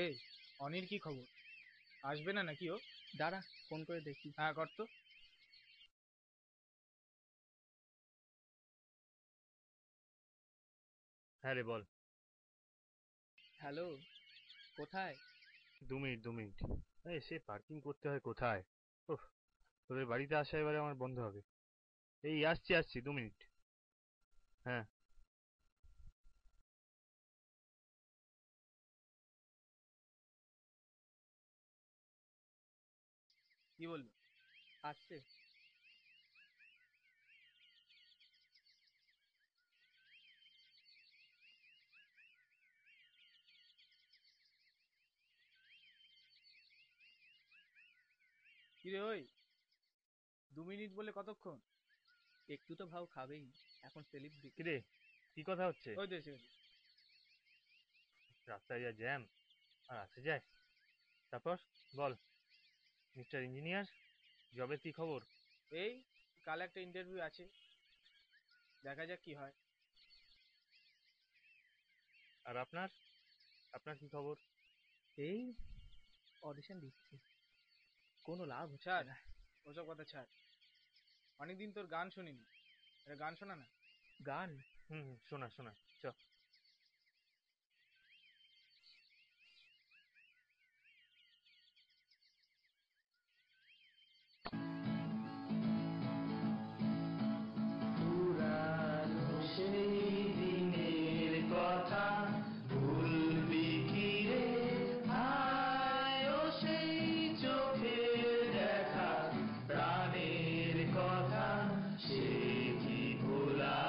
এই, অনির কি খবর? আসবে না নাকি ও? দাঁড়া, ফোন করে দেখি। হ্যাঁ, কর তো। হ্যাঁ রে, বল। হ্যালো, কোথায়? 2 মিনিট 2 মিনিট। সে পার্কিং করতে হয় কোথায়? ওহ, তোদের বাড়িতে আসা এবারে আমার বন্ধ হবে। এই আসছি আসছি, 2 মিনিট। হ্যাঁ। কি বলবো? আসছে। কি রে ওই, 2 মিনিট বলে কতক্ষণ? একটু তো ভাও খাবেই, এখন স্লিপ দিক। কিরে, কি কথা হচ্ছে? ওই দেশে রাস্তায় যা জ্যাম, আর আসে যায়। তারপর বল, মিস্টার ইঞ্জিনিয়ার, জবের কি খবর? এই, কাল একটা ইন্টারভিউ আছে, দেখা যাক কি হয়। আর আপনার আপনার কি খবর? এই অডিশন দিচ্ছি, কোনো লাভ হচ্ছে ছাড়, না। ওসব কথা ছাড়। অনেকদিন তোর গান শুনিনি, একটা গান শোনা না। গান? হুম, শোনা শোনা, চ। পুরানো সেই দিনের কথা ভুলবি কি রে? হায় ও সেই চোখের দেখা, প্রাণের কথা সে কি ভোলা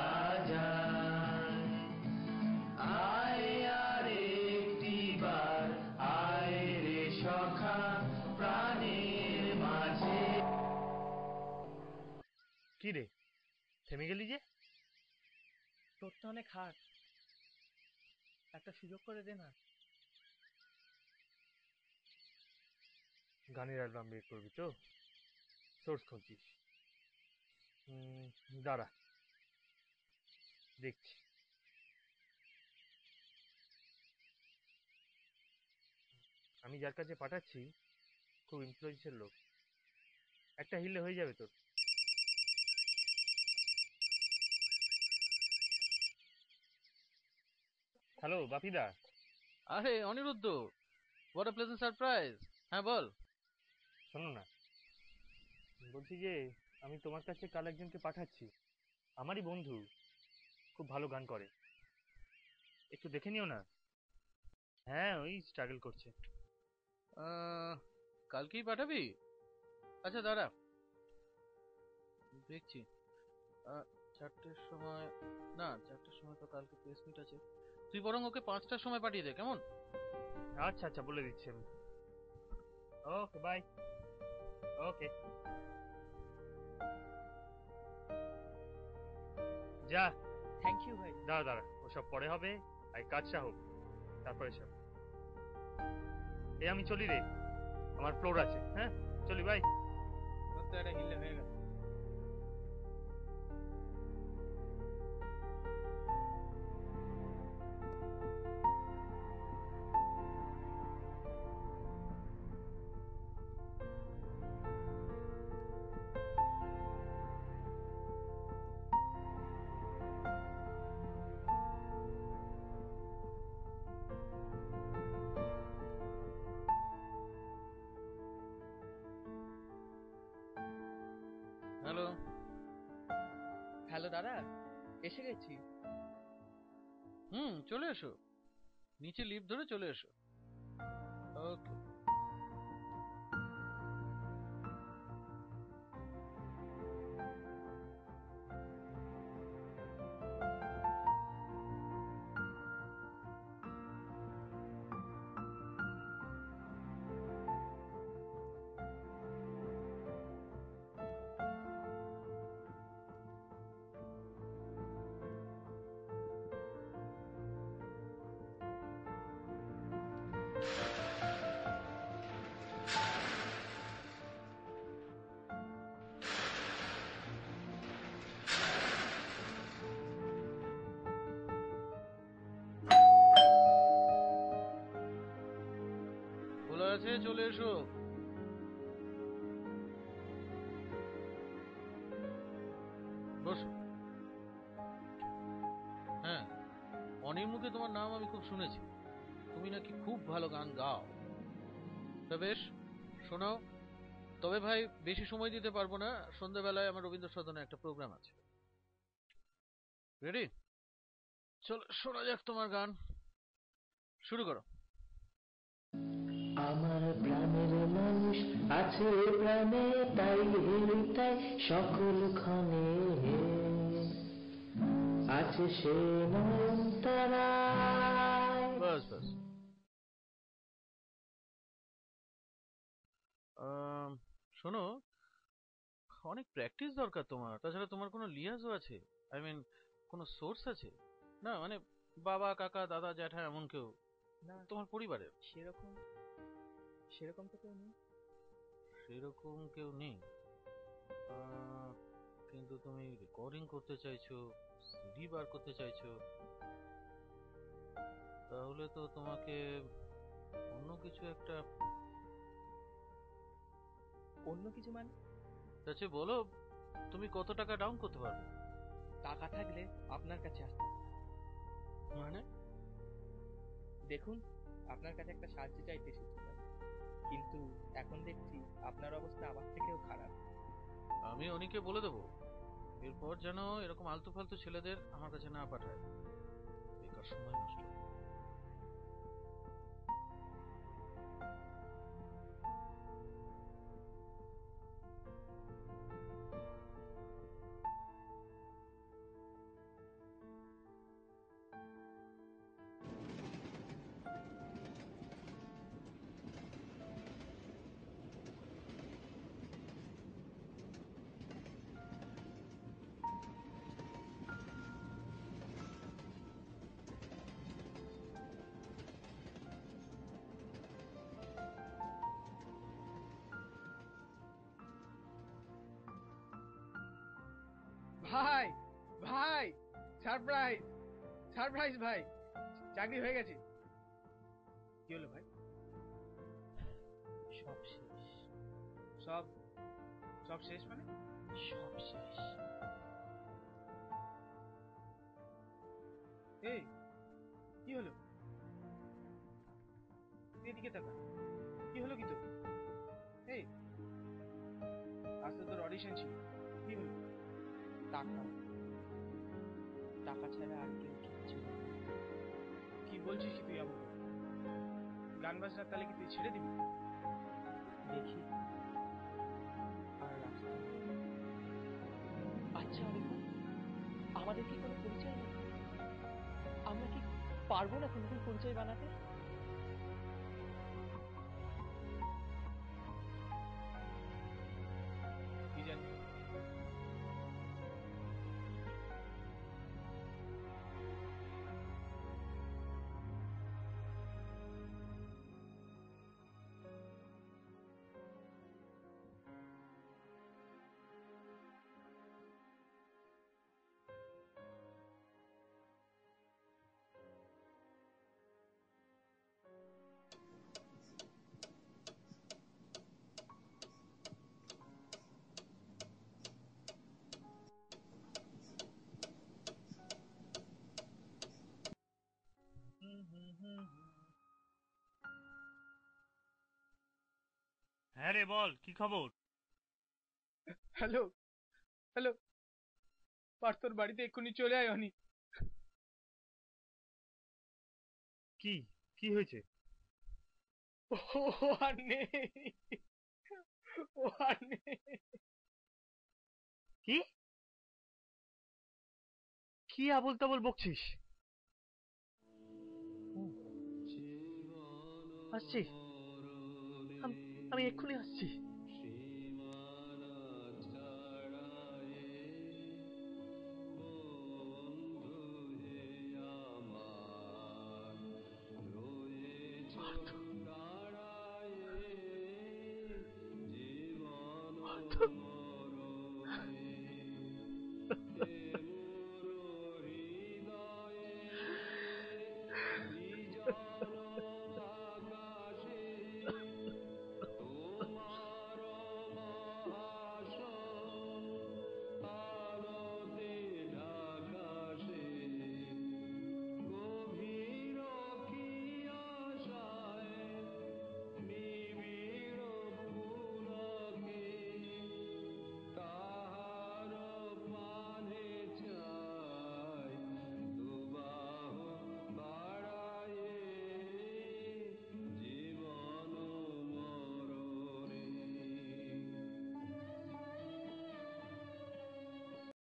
যায়? আয় আর একটি বার, আয় রে সখা, প্রাণের মাঝে। কি রে, থেমে গেলি যে? তোর তো অনেক হাট, একটা সুযোগ করে দে না। গানের অ্যালবাম বের করবি তো? সোর্স খুঁজছিস? দাঁড়া, দেখছি। আমি যার কাছে পাঠাচ্ছি খুব ইনফ্লুয়েন্সের লোক, একটা হিলে হয়ে যাবে তোর। হ্যালো বাপিদা। আরে Aniruddha, what a pleasant surprise. হ্যাঁ বল। শোনো না, বলছি যে আমি তোমার কাছে কাল একজনকে পাঠাচ্ছি, আমারই বন্ধু, খুব ভালো গান করে, একটু দেখে নিও না। হ্যাঁ, ওই স্ট্রাগল করছে। কালকেই পাঠাবি? আচ্ছা দাঁড়া, দেখছি। 4টের সময়? না, 4টের সময় তো কালকে প্রেস মিট আছে। তুই বরং ওকে 5টার সময় পাঠিয়ে দে, কেমন? আচ্ছা আচ্ছা, বলে দিচ্ছি আমি। Okay bye. ওকে, যা। থ্যাংক ইউ ভাই। দাঁড়া দাঁড়া, ওসব পরে হবে, আর কাজটা হোক, তারপরে সব। আমি চলি রে, আমার ফ্লোর আছে। হ্যাঁ, চলি, বাই। তোর তো একটা হিলে হয়ে গেল। হ্যালো। হ্যালো দাদা, এসে গেছি। চলে এসো, নিচে লিফট ধরে চলে এসো। ওকে। চলে এসো। বসো। হ্যাঁ, অনির মুখে তোমার নাম আমি খুব শুনেছি। তুমি নাকি খুব ভালো গান গাও। তা বেশ, শোনাও। তবে ভাই, বেশি সময় দিতে পারবো না, সন্ধ্যাবেলায় আমার রবীন্দ্র সদনে একটা প্রোগ্রাম আছে। রেডি? চলো শোনা যাক তোমার গান, শুরু করো। আমার প্রাণের মানুষ আছে প্রাণে, তাই তাই সকল ক্ষণে আছে সে নয়ন তারায়। বাস বাস। শোনো, অনেক প্র্যাকটিস দরকার তোমার। তাছাড়া তোমার কোনো লিয়াজও আছে? আই মিন, কোনো সোর্স আছে? না মানে বাবা, কাকা, দাদা, জ্যাঠা এমন কেউ না, তোমার পরিবারের? সেরকম সেরকম তো কেউ নেই। সেরকম কেউ নেই? কিন্তু তুমি রেকর্ডিং করতে চাইছো, সিডি বার করতে চাইছো, তাহলে তো তোমাকে অন্য কিছু একটা। অন্য কিছু মানে? আচ্ছা বলো, তুমি কত টাকা ডাউন করতে পারবে? টাকা থাকলে আপনার কাছে আসতাম। মানে? দেখুন, আপনার কাছে একটা সাহায্য চাইতে এসেছিলাম, কিন্তু এখন দেখছি আপনার অবস্থা আমার থেকেও খারাপ। আমি অনিকে বলে দেবো এরপর যেন এরকম আলতু ফালতু ছেলেদের আমার কাছে না পাঠায়, বেকার সময় নষ্ট। ভাই, ভাই, সারপ্রাইজ, সারপ্রাইজ ভাই, চাকরি হয়ে গেছে। কি হলো ভাই? সব শেষ, সব সব শেষ মানে? সব শেষ। এই, কি হলো? এদিকে তাকা, কি হলো কি তো? এই, আজ তো তোর অডিশন ছিল, কি হলো? টাকা, টাকা ছাড়া আর কেউ কিচ্ছু নেই। কি বলছিস কি তুই আবল? গান বাজনার তালে কি তুই ছেড়ে দিবি? দেখি আর রাস্তা নেই। আচ্ছা অরিন্দম, আমাদের কি কোনো পরিচয় নেই? আমরা কি পারবো না নতুন পরিচয় বানাতে? কি জানি। হ্যাঁ রে, বল কি খবর? হ্যালো, হ্যালো, পার্থর বাড়িতে এক্ষুনি চলে আয় অনি। কি কি হয়েছে? ও আর নেই, ও আর নেই। কি কি আবল তাবল বকছিস? আসছি, আম- আমি এক্ষুনি আসছি। পার্থ, পার্থ,